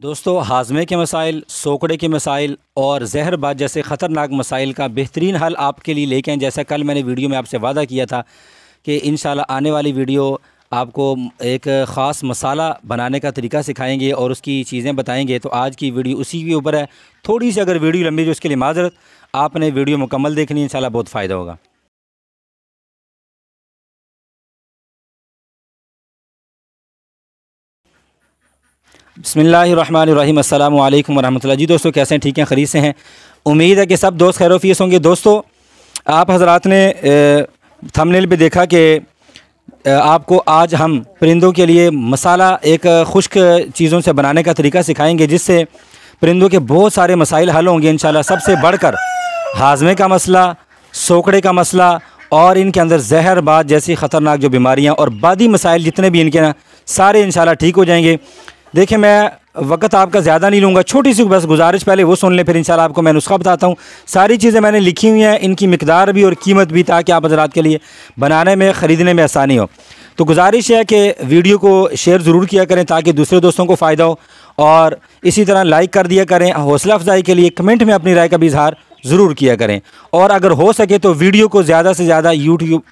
दोस्तों, हाज़मे के मसाइल, सोकड़े के मसाइल और जहरबाद जैसे ख़तरनाक मसाइल का बेहतरीन हल आपके लिए लेके आए। जैसा कल मैंने वीडियो में आपसे वादा किया था कि इंशाल्लाह आने वाली वीडियो आपको एक ख़ास मसाला बनाने का तरीका सिखाएंगे और उसकी चीज़ें बताएंगे। तो आज की वीडियो उसी के ऊपर है। थोड़ी सी अगर वीडियो लंबी है उसके लिए माज़रत, आपने वीडियो मुकम्मल देखनी है, इंशाल्लाह बहुत फ़ायदा होगा। बिस्मिल्लाहिर्रहमानिर्रहीम, अस्सलामु अलैकुम वरहमतुल्लाह। जी दोस्तों, कैसे हैं? ठीक हैं, खरीद से हैं। उम्मीद है कि सब दोस्त खैरोफियत होंगे। दोस्तों, आप हजरात ने थंबनेल पे देखा कि आपको आज हम परिंदों के लिए मसाला एक खुश्क चीज़ों से बनाने का तरीका सिखाएंगे, जिससे परिंदों के बहुत सारे मसाइल हल होंगे इंशाल्लाह। सबसे बढ़कर हाज़मे का मसला, सोकड़े का मसला और इनके अंदर जहरबाद जैसी ख़तरनाक जो बीमारियाँ और बादी मसाइल जितने भी इनके ना, सारे इंशाल्लाह ठीक हो जाएंगे। देखिए, मैं वक्त आपका ज़्यादा नहीं लूँगा, छोटी सी बस गुजारिश, पहले वो सुन लें, फिर इंशाल्लाह आपको मैं नुस्खा बताता हूँ। सारी चीज़ें मैंने लिखी हुई हैं, इनकी मिकदार भी और कीमत भी, ताकि आप हज़रात के लिए बनाने में, ख़रीदने में आसानी हो। तो गुजारिश है कि वीडियो को शेयर ज़रूर किया करें ताकि दूसरे दोस्तों को फ़ायदा हो, और इसी तरह लाइक कर दिया करें। हौसला अफजाई के लिए कमेंट में अपनी राय का भी इजहार ज़रूर किया करें, और अगर हो सके तो वीडियो को ज़्यादा से ज़्यादा यूट्यूब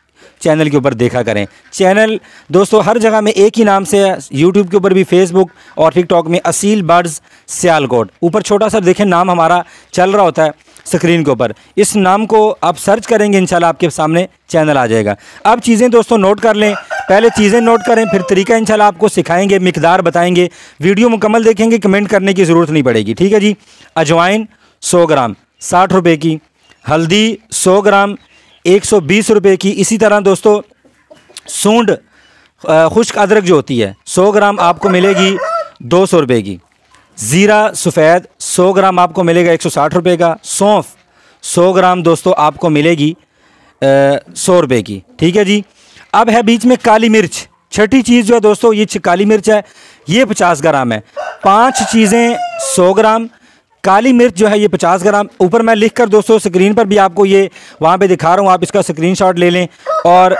चैनल के ऊपर देखा करें। चैनल दोस्तों हर जगह में एक ही नाम से है, यूट्यूब के ऊपर भी, फेसबुक और टिकटॉक में असील बर्ड्स सियालकोट। ऊपर छोटा सा देखें नाम हमारा चल रहा होता है स्क्रीन के ऊपर, इस नाम को आप सर्च करेंगे, इंशाल्लाह आपके सामने चैनल आ जाएगा। अब चीज़ें दोस्तों नोट कर लें, पहले चीज़ें नोट करें, फिर तरीका इंशाल्लाह आपको सिखाएंगे, मिकदार बताएंगे। वीडियो मुकम्मल देखेंगे, कमेंट करने की ज़रूरत नहीं पड़ेगी, ठीक है जी। अजवाइन 100 ग्राम 60 रुपये की, हल्दी 100 ग्राम 120 रुपये की। इसी तरह दोस्तों सूंड खुश्क अदरक जो होती है 100 ग्राम आपको मिलेगी 200 रुपये की। ज़ीरा सफ़ेद 100 ग्राम आपको मिलेगा 160 रुपये का। सौंफ 100 ग्राम दोस्तों आपको मिलेगी 100 रुपये की, ठीक है जी। अब है बीच में काली मिर्च, छठी चीज़ जो है दोस्तों, ये काली मिर्च है, ये 50 ग्राम है। 5 चीज़ें 100 ग्राम, काली मिर्च जो है ये 50 ग्राम। ऊपर मैं लिख कर दोस्तों स्क्रीन पर भी आपको ये वहाँ पे दिखा रहा हूँ, आप इसका स्क्रीनशॉट ले लें, और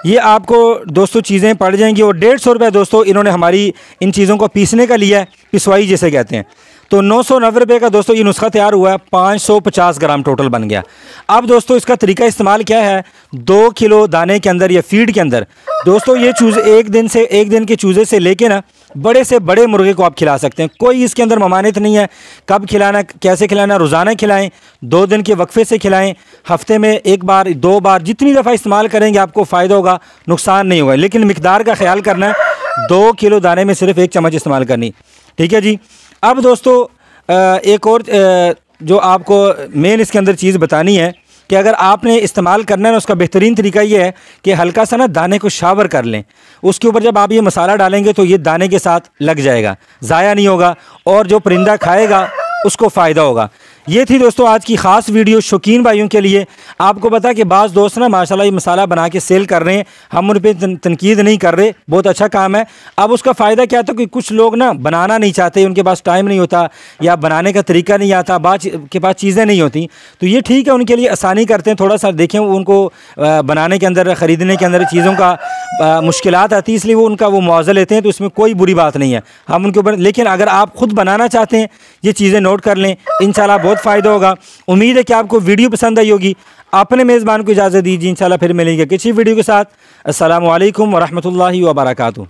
ये आपको दोस्तों चीज़ें पड़ जाएंगी। और 150 रुपये दोस्तों इन्होंने हमारी इन चीज़ों को पीसने का लिया है, पिसवाई जिसे कहते हैं। तो 990 रुपये का दोस्तों ये नुस्खा तैयार हुआ है, 550 ग्राम टोटल बन गया। अब दोस्तों इसका तरीका इस्तेमाल क्या है, 2 किलो दाने के अंदर या फीड के अंदर दोस्तों ये चूज़े एक दिन के चूज़े से लेके ना बड़े से बड़े मुर्गे को आप खिला सकते हैं। कोई इसके अंदर ममानियत नहीं है, कब खिलाना, कैसे खिलाना। रोज़ाना खिलाएं, 2 दिन के वक्फे से खिलाएं, हफ्ते में 1 बार 2 बार, जितनी दफ़ा इस्तेमाल करेंगे आपको फ़ायदा होगा, नुकसान नहीं होगा। लेकिन मिकदार का ख्याल करना है, 2 किलो दाने में सिर्फ 1 चम्मच इस्तेमाल करनी, ठीक है जी। अब दोस्तों एक और जो आपको मेन इसके अंदर चीज़ बतानी है कि अगर आपने इस्तेमाल करना है ना, उसका बेहतरीन तरीका ये है कि हल्का सा ना दाने को शावर कर लें। उसके ऊपर जब आप ये मसाला डालेंगे तो ये दाने के साथ लग जाएगा, ज़ाया नहीं होगा, और जो परिंदा खाएगा उसको फ़ायदा होगा। ये थी दोस्तों आज की ख़ास वीडियो शौकीन भाइयों के लिए। आपको पता कि बाज़ दोस्त ना माशाल्लाह ये मसाला बना के सेल कर रहे हैं, हम उन पर तनकीद नहीं कर रहे, बहुत अच्छा काम है। अब उसका फ़ायदा क्या था कि कुछ लोग ना बनाना नहीं चाहते, उनके पास टाइम नहीं होता या बनाने का तरीका नहीं आता, के पास चीज़ें नहीं होती, तो ये ठीक है, उनके लिए आसानी करते हैं। थोड़ा सा देखें, उनको बनाने के अंदर, ख़रीदने के अंदर चीज़ों का मुश्किलात आती है, इसलिए वो उनका वो मुआवजा लेते हैं, तो उसमें कोई बुरी बात नहीं है, हम उनके ऊपर। लेकिन अगर आप ख़ुद बनाना चाहते हैं, ये चीज़ें नोट कर लें, इंशाल्लाह बहुत फ़ायदा होगा। उम्मीद है कि आपको वीडियो पसंद आई होगी। अपने मेज़बान को इजाज़त दीजिए, इंशाल्लाह फिर मिलेंगे किसी वीडियो के साथ। अस्सलामु अलैकुम वरहमतुल्लाहि वबरकातुहू।